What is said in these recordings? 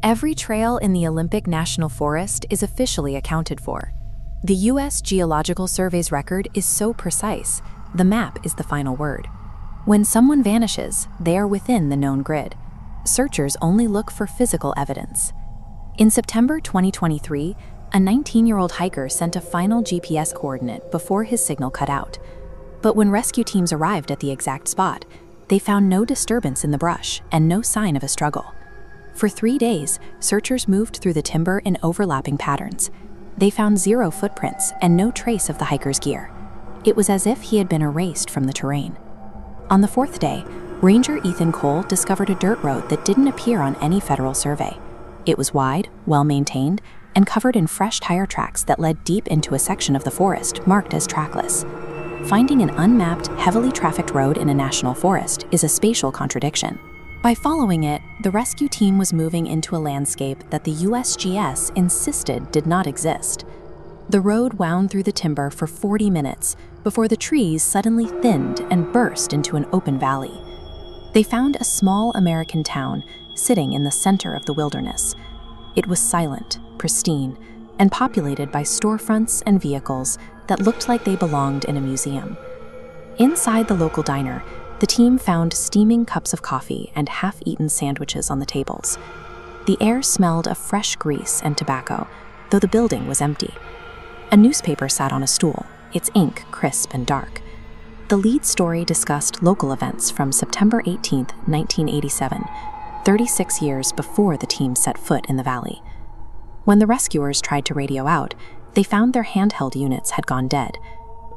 Every trail in the Olympic National Forest is officially accounted for. The U.S. Geological Survey's record is so precise, the map is the final word. When someone vanishes, they are within the known grid. Searchers only look for physical evidence. In September 2023, a 19-year-old hiker sent a final GPS coordinate before his signal cut out. But when rescue teams arrived at the exact spot, they found no disturbance in the brush and no sign of a struggle. For 3 days, searchers moved through the timber in overlapping patterns. They found 0 footprints and no trace of the hiker's gear. It was as if he had been erased from the terrain. On the 4th day, Ranger Ethan Cole discovered a dirt road that didn't appear on any federal survey. It was wide, well-maintained, and covered in fresh tire tracks that led deep into a section of the forest marked as trackless. Finding an unmapped, heavily trafficked road in a national forest is a spatial contradiction. By following it, the rescue team was moving into a landscape that the USGS insisted did not exist. The road wound through the timber for 40 minutes before the trees suddenly thinned and burst into an open valley. They found a small American town sitting in the center of the wilderness. It was silent, pristine, and populated by storefronts and vehicles that looked like they belonged in a museum. Inside the local diner, the team found steaming cups of coffee and half-eaten sandwiches on the tables. The air smelled of fresh grease and tobacco, though the building was empty. A newspaper sat on a stool, its ink crisp and dark. The lead story discussed local events from September 18, 1987, 36 years before the team set foot in the valley. When the rescuers tried to radio out, they found their handheld units had gone dead.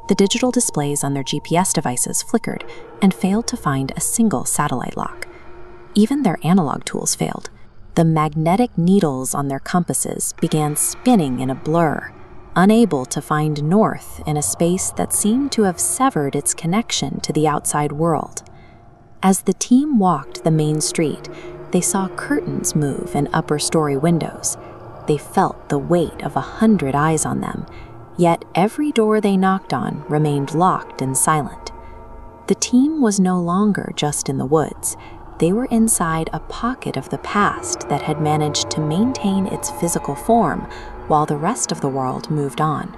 The digital displays on their GPS devices flickered and failed to find a single satellite lock. Even their analog tools failed. The magnetic needles on their compasses began spinning in a blur, unable to find north in a space that seemed to have severed its connection to the outside world. As the team walked the main street, they saw curtains move in upper-story windows. They felt the weight of 100 eyes on them, yet every door they knocked on remained locked and silent. The team was no longer just in the woods. They were inside a pocket of the past that had managed to maintain its physical form while the rest of the world moved on.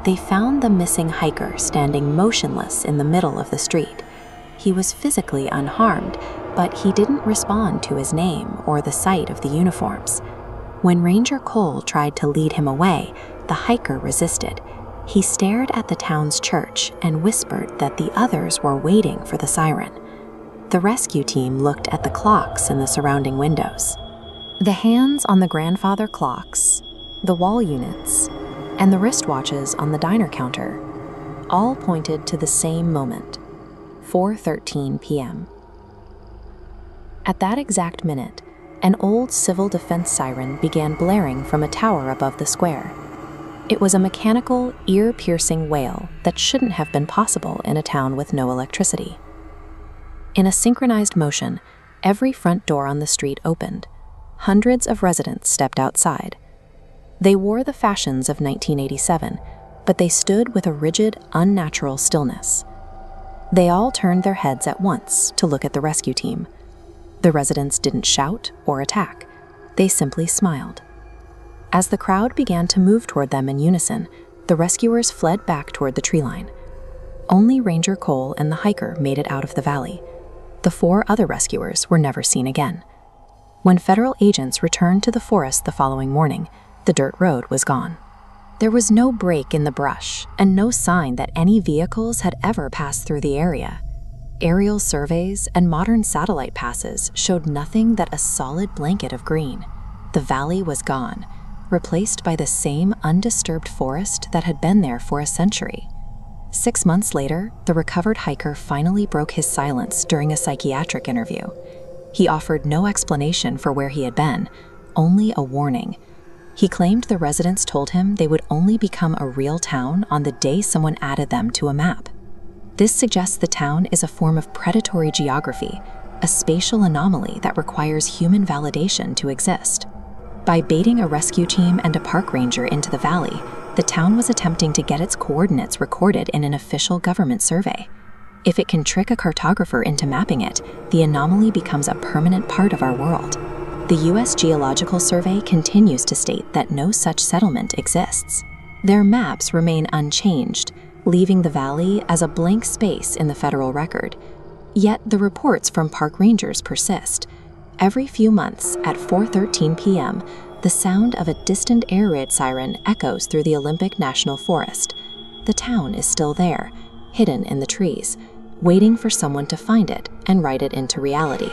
They found the missing hiker standing motionless in the middle of the street. He was physically unharmed, but he didn't respond to his name or the sight of the uniforms. When Ranger Cole tried to lead him away, the hiker resisted. He stared at the town's church and whispered that the others were waiting for the siren. The rescue team looked at the clocks in the surrounding windows. The hands on the grandfather clocks, the wall units, and the wristwatches on the diner counter all pointed to the same moment, 4:13 p.m. At that exact minute, an old civil defense siren began blaring from a tower above the square. It was a mechanical, ear-piercing wail that shouldn't have been possible in a town with no electricity. In a synchronized motion, every front door on the street opened. Hundreds of residents stepped outside. They wore the fashions of 1987, but they stood with a rigid, unnatural stillness. They all turned their heads at once to look at the rescue team. The residents didn't shout or attack. They simply smiled. As the crowd began to move toward them in unison, the rescuers fled back toward the tree line. Only Ranger Cole and the hiker made it out of the valley. The 4 other rescuers were never seen again. When federal agents returned to the forest the following morning, the dirt road was gone. There was no break in the brush and no sign that any vehicles had ever passed through the area. Aerial surveys and modern satellite passes showed nothing but a solid blanket of green. The valley was gone, replaced by the same undisturbed forest that had been there for a century. 6 months later, the recovered hiker finally broke his silence during a psychiatric interview. He offered no explanation for where he had been, only a warning. He claimed the residents told him they would only become a real town on the day someone added them to a map. This suggests the town is a form of predatory geography, a spatial anomaly that requires human validation to exist. By baiting a rescue team and a park ranger into the valley, the town was attempting to get its coordinates recorded in an official government survey. If it can trick a cartographer into mapping it, the anomaly becomes a permanent part of our world. The U.S. Geological Survey continues to state that no such settlement exists. Their maps remain unchanged, leaving the valley as a blank space in the federal record. Yet the reports from park rangers persist. Every few months at 4:13 p.m., the sound of a distant air raid siren echoes through the Olympic National Forest. The town is still there, hidden in the trees, waiting for someone to find it and write it into reality.